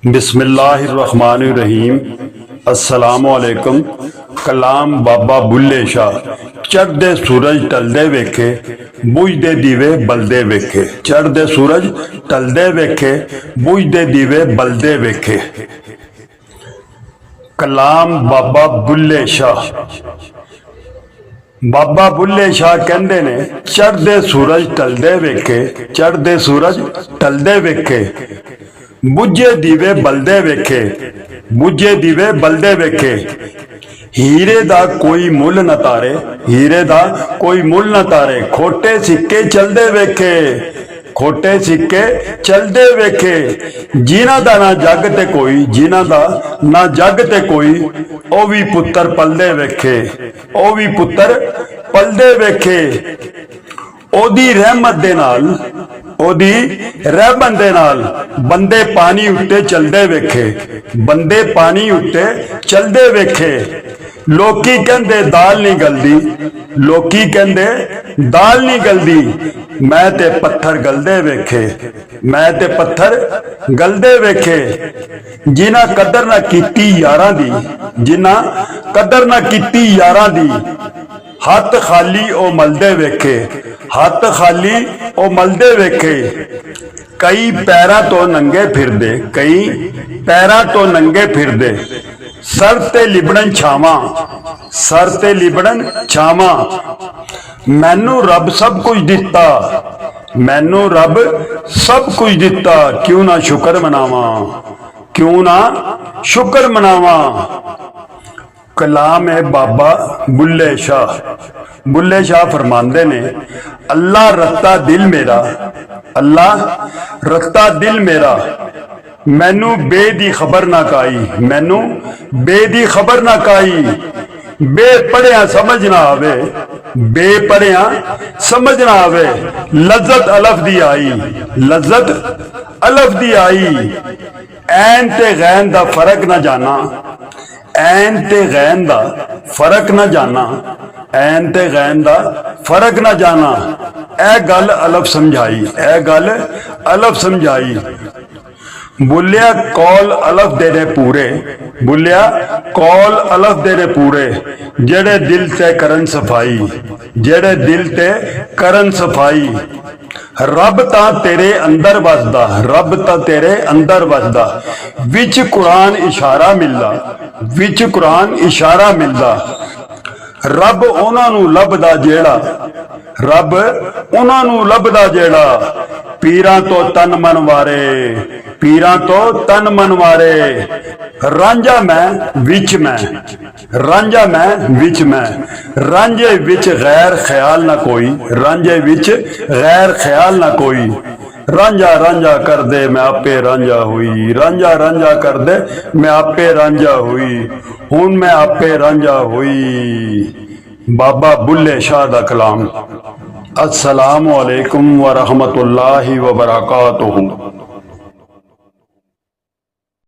बिस्मिल्लाहिर्रहमानिर्रहीम। अस्सलामुअलैकुम। कलाम बाबा बुल्ले शाह। चढ़दे सूरज टलदे वेखे, बुझदे दीवे बलदे वेखे। चढ़दे सूरज टलदे वेखे, बुझदे दीवे बलदे वेखे। कलाम बाबा बुल्ले शाह। बाबा बुल्ले शाह कहंदे ने चढ़दे सूरज टलदे वेखे, चढ़दे सूरज टलदे वेखे, बुझे दीवे बलदे वेखे, बुझे दीवे बलदे वेखे। हीरे दा कोई मुल न तारे, हीरे दा कोई मुल न तारे, खोटे सिक्के चलदे वेखे, खोटे सिक्के चलदे वेखे। जिन्हां दा ना जग ते कोई, जिन्हां दा ना जग ते कोई, ओ भी पुत्तर पलदे वेखे, ओ भी पुत्तर पलदे वेखे। ओदी रहमत दे नाल, ओदी रहमत दे नाल बंदे पानी उत्ते चलदे वेखे, बंदे पानी उत्ते चलदे वेखे। लोकी कहंदे दाल नहीं गलदी, लोकी कहंदे दाल नहीं गलदी, मैं ते पत्थर गलदे वेखे, मैं ते पत्थर गलदे वेखे। जिन्हां कदर ना कीती यारां दी, जिन्हां कदर ना कीती यारां दी, हथ खाली ओ मलदे वेखे, हथ खाली ओ मलदे वेखे। कई पैरां तो नंगे फिरदे, कई पैरां तो नंगे फिरदे, सर ते लिबड़न छावां, सर ते लिबड़न छावां। मैनू रब सब कुछ दिता, मैनू रब सब कुछ दिता, क्यों ना शुक्र मनावां, क्यों ना शुक्र मनावां। कलाम है बाबा बुल्ले शाह। बुल्ले शाह फरमांदे ने अल्लाह रत्ता दिल मेरा, अल्लाह रत्ता दिल मेरा, मैनू बे दी खबर ना काई, मैनू बे दी खबर ना काई। बे पढ़िया समझ ना आवे, बे पढ़िया समझ ना आवे, लज्जत अलफ दी आई, लज्जत अलफ दी आई। ऐन ते गैन दा फर्क ना जाना, ऐन ते गैन दा फर्क ना जाना, ऐन ते गैन दा फर्क ना जाना। ए गल अलफ समझाई, ए गल अलफ समझाई। बुलिया कौल अलफ देने पूरे, बुलिया कौल अलफ देने पूरे, जेड़े दिल ते करन सफाई, जेड़े दिल ते करन सफाई। रब ता तेरे अंदर वसदा, रब ता तेरे अंदर वसदा, विच कुरान इशारा मिलदा, विच कुरान इशारा मिलदा। रब उन्हां नूं लभदा जेड़ा, रब उन्हां नूं लभदा जेड़ा, पीरां तो तन मन वारे, पीरां तो तन मन वारे। रांझा मैं विच मैं, रांझा मैं विच मैं, रांझे विच गैर ख्याल ना कोई, रांझे विच गैर ख्याल ना कोई। रांझा रांझा कर दे मैं आपे रांझा हुई, रांझा रांझा कर दे मैं आपे रांझा हुई, हुण मैं आपे रांझा हुई। बाबा बुल्ले शाह दा कलाम। अस्सलामु अलैकुम व रहमतुल्लाहि व बरकातुहू।